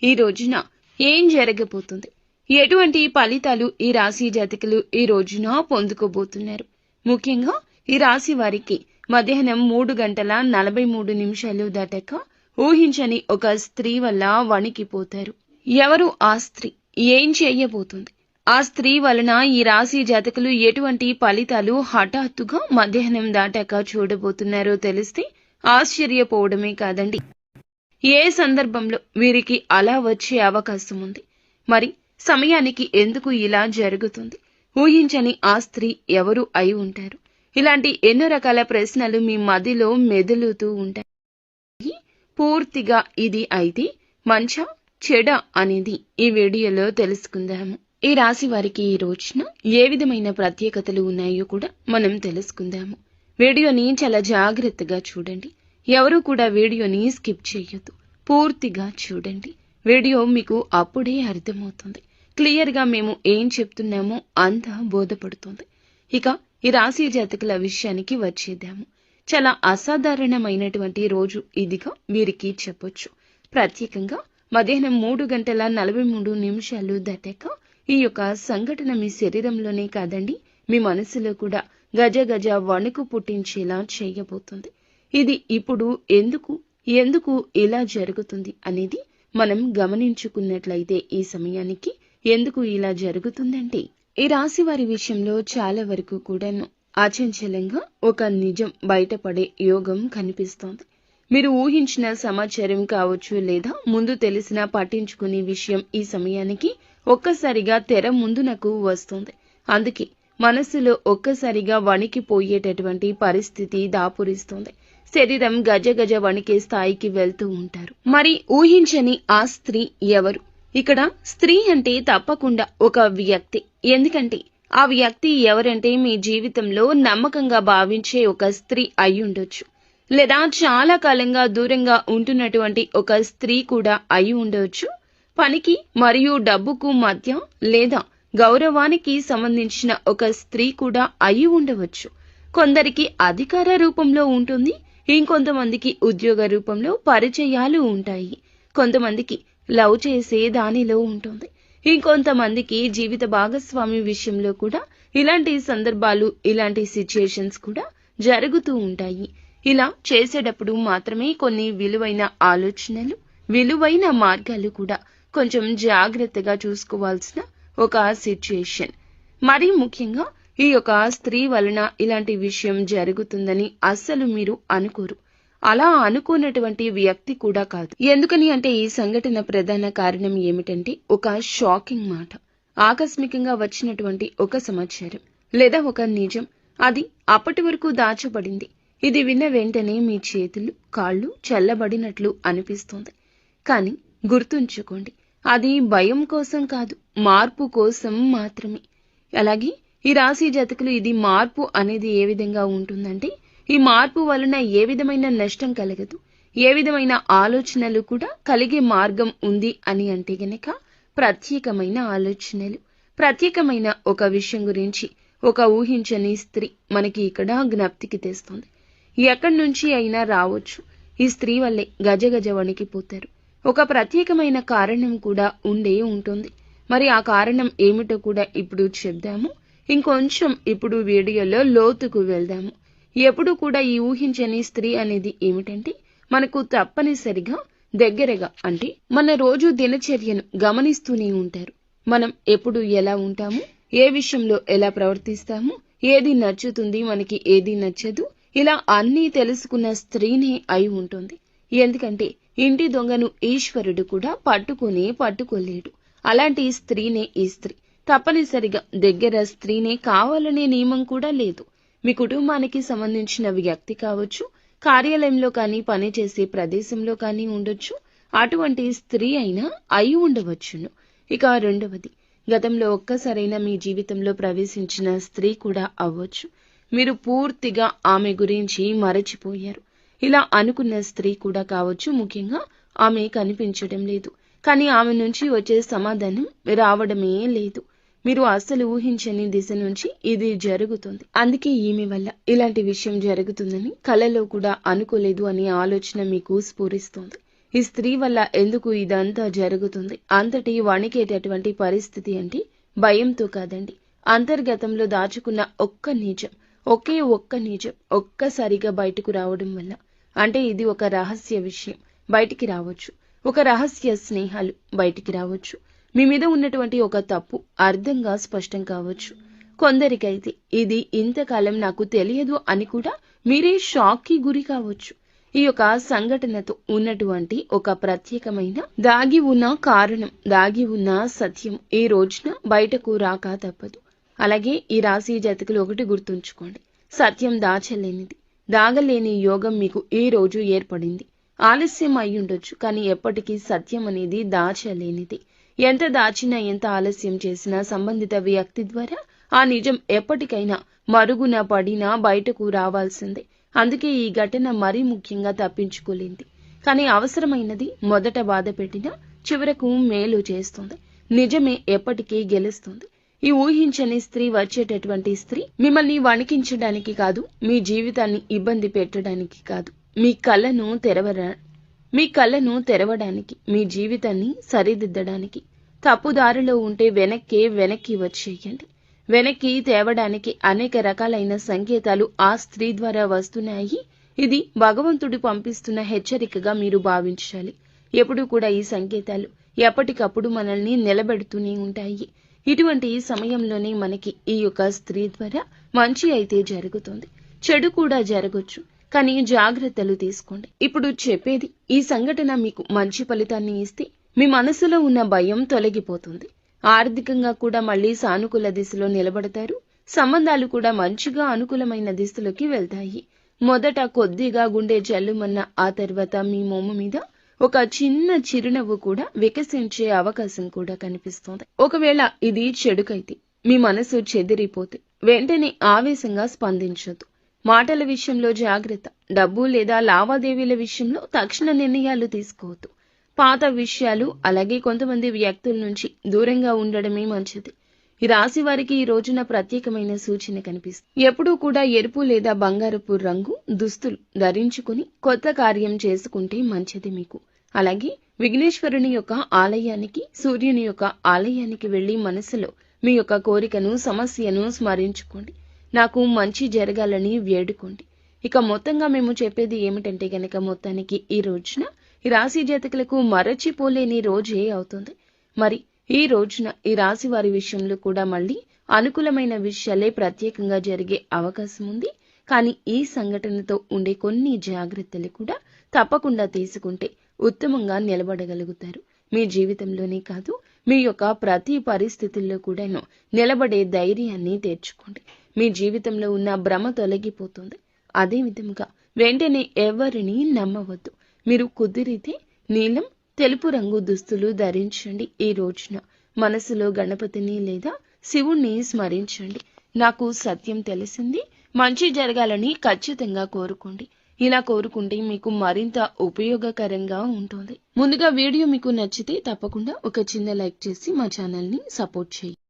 ఈ రోజున ఏం జరగబోతుంది, ఎటువంటి ఫలితాలు ఈ రాశి జాతకులు ఈ రోజున పొందుకోబోతున్నారు. ముఖ్యంగా ఈ రాశి వారికి మధ్యాహ్నం 3:43 దాటాక ఊహించని ఒక స్త్రీ వల్ల వణికిపోతారు. ఎవరు ఆ స్త్రీ, ఏం చేయబోతుంది, ఆ స్త్రీ వలన ఈ రాశి జాతకులు ఎటువంటి ఫలితాలు హఠాత్తుగా మధ్యాహ్నం దాటాక చూడబోతున్నారో తెలిస్తే ఆశ్చర్యపోవడమే కాదండి, ఏ సందర్భంలో వీరికి అలా వచ్చే అవకాశం ఉంది, మరి సమయానికి ఎందుకు ఇలా జరుగుతుంది, ఊహించని ఆ స్త్రీ ఎవరు అయి ఉంటారు, ఇలాంటి ఎన్నో రకాల ప్రశ్నలు మీ మదిలో మెదులుతూ ఉంటాయి. పూర్తిగా ఇది అయితే మంచా చెడా అనేది ఈ వీడియోలో తెలుసుకుందాము. ఈ రాశి వారికి ఈ రోజున ఏ విధమైన ప్రత్యేకతలు ఉన్నాయో కూడా మనం తెలుసుకుందాము. వీడియోని చాలా జాగ్రత్తగా చూడండి, ఎవరు కూడా వీడియోని స్కిప్ చేయొద్దు, పూర్తిగా చూడండి. వీడియో మీకు అప్పుడే అర్థమవుతుంది, క్లియర్గా మేము ఏం చెప్తున్నామో అంతా బోధపడుతుంది. ఇక ఈ రాశి జాతకుల విషయానికి వచ్చేద్దాము. చాలా అసాధారణమైనటువంటి రోజు ఇదిగా వీరికి చెప్పొచ్చు. ప్రత్యేకంగా మధ్యాహ్నం 3:43 దాటాక ఈ యొక్క సంఘటన మీ శరీరంలోనే కాదండి, మీ మనసులో కూడా గజ గజ వణుకు పుట్టించేలా చేయబోతుంది. ఇది ఇప్పుడు ఎందుకు ఇలా జరుగుతుంది అనేది మనం గమనించుకున్నట్లయితే ఈ సమయానికి ఎందుకు ఇలా జరుగుతుందంటే, ఈ రాశి వారి విషయంలో చాలా వరకు కూడాను అచంచలంగా ఒక నిజం బయటపడే యోగం కనిపిస్తోంది. మీరు ఊహించిన సమాచారం కావచ్చు, లేదా ముందు తెలిసిన పట్టించుకునే విషయం ఈ సమయానికి ఒక్కసారిగా తెర ముందునకు వస్తుంది. అందుకే మనస్సులో ఒక్కసారిగా వణికిపోయేటటువంటి పరిస్థితి దాపురిస్తుంది. శరీరం గజ గజ వణికే స్థాయికి వెళ్తూ ఉంటారు. మరి ఊహించని ఆ స్త్రీ ఎవరు? ఇక్కడ స్త్రీ అంటే తప్పకుండా ఒక వ్యక్తి. ఎందుకంటే ఆ వ్యక్తి ఎవరంటే మీ జీవితంలో నమ్మకంగా భావించే ఒక స్త్రీ అయి ఉండొచ్చు, లేదా చాలా కాలంగా దూరంగా ఉంటున్నటువంటి ఒక స్త్రీ కూడా అయి ఉండవచ్చు. పనికి మరియు డబ్బుకు మధ్య లేదా గౌరవానికి సంబంధించిన ఒక స్త్రీ కూడా అయి ఉండవచ్చు. కొందరికి అధికార రూపంలో ఉంటుంది, ఇంకొంతమందికి ఉద్యోగ రూపంలో పరిచయాలు ఉంటాయి, కొంతమందికి లవ్ చేసే దానిలో ఉంటుంది, ఇంకొంతమందికి జీవిత భాగస్వామి విషయంలో కూడా ఇలాంటి సందర్భాలు, ఇలాంటి సిచ్యుయేషన్స్ కూడా జరుగుతూ ఉంటాయి. ఇలా చేసేటప్పుడు మాత్రమే కొన్ని విలువైన ఆలోచనలు, విలువైన మార్గాలు కూడా కొంచెం జాగ్రత్తగా చూసుకోవాల్సిన ఒక సిచ్యుయేషన్. మరీ ముఖ్యంగా ఈ యొక్క స్త్రీ వలన ఇలాంటి విషయం జరుగుతుందని అస్సలు మీరు అనుకోరు, అలా అనుకున్నటువంటి వ్యక్తి కూడా కాదు. ఎందుకని అంటే ఈ సంఘటన ప్రధాన కారణం ఏమిటంటే ఒక షాకింగ్ మాట, ఆకస్మికంగా వచ్చినటువంటి ఒక సమాచారం లేదా ఒక నిజం, అది అప్పటి వరకు దాచబడింది. ఇది విన్న వెంటనే మీ చేతులు కాళ్ళు చల్లబడినట్లు అనిపిస్తుంది. కానీ గుర్తుంచుకోండి, అది భయం కోసం కాదు, మార్పు కోసం మాత్రమే. అలాగే ఈ రాశి జాతకులు ఇది మార్పు అనేది ఏ విధంగా ఉంటుందంటే, ఈ మార్పు వలన ఏ విధమైన నష్టం కలగదు, ఏ విధమైన ఆలోచనలు కూడా కలిగే మార్గం ఉంది అని అంటే గనక ప్రత్యేకమైన ఆలోచనలు, ప్రత్యేకమైన ఒక విషయం గురించి ఒక ఊహించని స్త్రీ మనకి ఇక్కడ జ్ఞప్తికి తెస్తుంది. ఎక్కడి నుంచి అయినా రావచ్చు, ఈ స్త్రీ వల్లే గజ గజ వణికిపోతారు. ఒక ప్రత్యేకమైన కారణం కూడా ఉండే ఉంటుంది. మరి ఆ కారణం ఏమిటో కూడా ఇప్పుడు చెప్దాము. ఇంకొంచెం ఇప్పుడు వీడియోలో లోతుకు వెళ్దాము. ఎప్పుడు కూడా ఈ ఊహించని స్త్రీ అనేది ఏమిటంటే, మనకు తప్పనిసరిగా దగ్గరగా అంటే మన రోజు దినచర్యను గమనిస్తూనే ఉంటారు. మనం ఎప్పుడు ఎలా ఉంటాము, ఏ విషయంలో ఎలా ప్రవర్తిస్తాము, ఏది నచ్చుతుంది, మనకి ఏది నచ్చదు, ఇలా అన్నీ తెలుసుకున్న స్త్రీనే అయి ఉంటుంది. ఎందుకంటే ఇంటి దొంగను ఈశ్వరుడు కూడా పట్టుకోలేడు. అలాంటి స్త్రీనే ఈ స్త్రీ. తప్పనిసరిగా దగ్గర స్త్రీనే కావాలనే నియమం కూడా లేదు. మీ కుటుంబానికి సంబంధించిన వ్యక్తి కావచ్చు, కార్యాలయంలో కానీ పనిచేసే ప్రదేశంలో కానీ ఉండొచ్చు, అటువంటి స్త్రీ అయినా అయి ఉండవచ్చును. ఇక రెండవది, గతంలో ఒక్కసారైనా మీ జీవితంలో ప్రవేశించిన స్త్రీ కూడా అవ్వచ్చు. మీరు పూర్తిగా ఆమె గురించి మరచిపోయారు. ఇలా అనుకున్న స్త్రీ కూడా కావచ్చు. ముఖ్యంగా ఆమె కనిపించడం లేదు, కానీ ఆమె నుంచి వచ్చే సమాధానం రావడమే లేదు. మీరు అస్సలు ఊహించని దిశ నుంచి ఇది జరుగుతుంది. అందుకే ఈమె వల్ల ఇలాంటి విషయం జరుగుతుందని కలలో కూడా అనుకోలేదు అనే ఆలోచన మీకు స్ఫురిస్తోంది. ఈ స్త్రీ వల్ల ఎందుకు ఇదంతా జరుగుతుంది, అంతటి వణికేటటువంటి పరిస్థితి అంటే భయంతో కాదండి, అంతర్గతంలో దాచుకున్న ఒక్క నిజం, ఒక్క నిజం ఒక్కసారిగా బయటకు రావడం వల్ల. అంటే ఇది ఒక రహస్య విషయం బయటికి రావచ్చు, ఒక రహస్య స్నేహాలు బయటికి రావచ్చు, మీ మీద ఉన్నటువంటి ఒక తప్పు అర్థంగా స్పష్టం కావచ్చు. కొందరికైతే ఇది ఇంతకాలం నాకు తెలియదు అని కూడా మీరే షాక్కి గురి కావచ్చు. ఈ యొక్క సంఘటనతో ఉన్నటువంటి ఒక ప్రత్యేకమైన దాగి ఉన్న కారణం, దాగి ఉన్న సత్యం ఈ రోజున బయటకు రాక తప్పదు. అలాగే ఈ రాశి జాతకులు ఒకటి గుర్తుంచుకోండి, సత్యం దాచలేనిది, దాగలేని యోగం మీకు ఈ రోజు ఏర్పడింది. ఆలస్యం అయ్యుండొచ్చు, కానీ ఎప్పటికీ సత్యం అనేది దాచలేనిది. ఎంత దాచినా, ఎంత ఆలస్యం చేసినా సంబంధిత వ్యక్తి ద్వారా ఆ నిజం ఎప్పటికైనా మరుగున పడినా బయటకు రావాల్సిందే. అందుకే ఈ ఘటన మరీ ముఖ్యంగా తప్పించుకోలేంది. కానీ అవసరమైనది మొదట బాధ పెట్టినా చివరకు మేలు చేస్తుంది. నిజమే ఎప్పటికీ గెలుస్తుంది. ఈ ఊహించని స్త్రీ వచ్చేటటువంటి స్త్రీ మిమ్మల్ని వణికించడానికి కాదు, మీ జీవితాన్ని ఇబ్బంది పెట్టడానికి కాదు, మీ కళ్ళను తెరవడానికి, మీ జీవితాన్ని సరిదిద్దడానికి. తప్పుదారిలో ఉంటే వెనక్కి వచ్చేయండి. వెనక్కి తేవడానికి అనేక రకాలైన సంకేతాలు ఆ స్త్రీ ద్వారా వస్తున్నాయి. ఇది భగవంతుడు పంపిస్తున్న హెచ్చరికగా మీరు భావించాలి. ఎప్పుడూ కూడా ఈ సంకేతాలు ఎప్పటికప్పుడు మనల్ని నిలబెడుతూనే ఉంటాయి. ఇటువంటి సమయంలోనే మనకి ఈ యొక్క స్త్రీ ద్వారా మంచి అయితే జరుగుతుంది, చెడు కూడా జరగొచ్చు. కానీ జాగ్రత్తలు తీసుకోండి. ఇప్పుడు చెప్పేది, ఈ సంఘటన మీకు మంచి ఫలితాన్ని ఇస్తే మీ మనసులో ఉన్న భయం తొలగిపోతుంది. ఆర్థికంగా కూడా మళ్లీ సానుకూల దిశలో నిలబడతారు. సంబంధాలు కూడా మంచిగా అనుకూలమైన దిశలోకి వెళ్తాయి. మొదట కొద్దిగా గుండె జల్లుమన్న, ఆ తర్వాత మీ మొమ్ము మీద ఒక చిన్న చిరునవ్వు కూడా వికసించే అవకాశం కూడా కనిపిస్తోంది. ఒకవేళ ఇది చెడుకైతే, మీ మనసు చెదిరిపోతే వెంటనే ఆవేశంగా స్పందించొద్దు. మాటల విషయంలో జాగ్రత్త. డబ్బు లేదా లావాదేవీల విషయంలో తక్షణ నిర్ణయాలు తీసుకోవద్దు. పాత విషయాలు, అలాగే కొంతమంది వ్యక్తుల నుంచి దూరంగా ఉండడమే మంచిది. ఈ రాశి వారికి ఈ రోజున ప్రత్యేకమైన సూచన కనిపిస్తుంది. ఎప్పుడూ కూడా ఎరుపు లేదా బంగారపు రంగు దుస్తులు ధరించుకుని కొత్త కార్యం చేసుకుంటే మంచిది మీకు. అలాగే విఘ్నేశ్వరుని యొక్క ఆలయానికి, సూర్యుని యొక్క ఆలయానికి వెళ్లి మనసులో మీ యొక్క కోరికను, సమస్యను స్మరించుకోండి. నాకు మంచి జరగాలని వేడుకోండి. ఇక మొత్తంగా మేము చెప్పేది ఏమిటంటే గనక, మొత్తానికి ఈ రోజున ఈ రాశి జాతకులకు మరచిపోలేని రోజే అవుతుంది. మరి ఈ రోజున ఈ రాశి వారి విషయంలో కూడా మళ్ళీ అనుకూలమైన విషయాలే ప్రత్యేకంగా జరిగే అవకాశం ఉంది. కానీ ఈ సంఘటనతో ఉండే కొన్ని జాగ్రత్తలు కూడా తప్పకుండా తీసుకుంటే ఉత్తమంగా నిలబడగలుగుతారు. మీ జీవితంలోనే కాదు, మీ యొక్క ప్రతి పరిస్థితుల్లో కూడా నిలబడే ధైర్యాన్ని తెచ్చుకోండి. మీ జీవితంలో ఉన్న భ్రమ తొలగిపోతుంది. అదే విధముగా వెంటనే ఎవరిని నమ్మవద్దు. మీరు కుదిరితే నీలం, తెలుపు రంగు దుస్తులు ధరించండి. ఈ రోజున మనసులో గణపతిని లేదా శివుణ్ణి స్మరించండి. నాకు సత్యం తెలిసింది, మంచి జరగాలని ఖచ్చితంగా కోరుకోండి. ఇలా కోరుకుంటే మీకు మరింత ఉపయోగకరంగా ఉంటుంది. ముందుగా వీడియో మీకు నచ్చితే తప్పకుండా ఒక చిన్న లైక్ చేసి మా ఛానల్ని సపోర్ట్ చేయండి.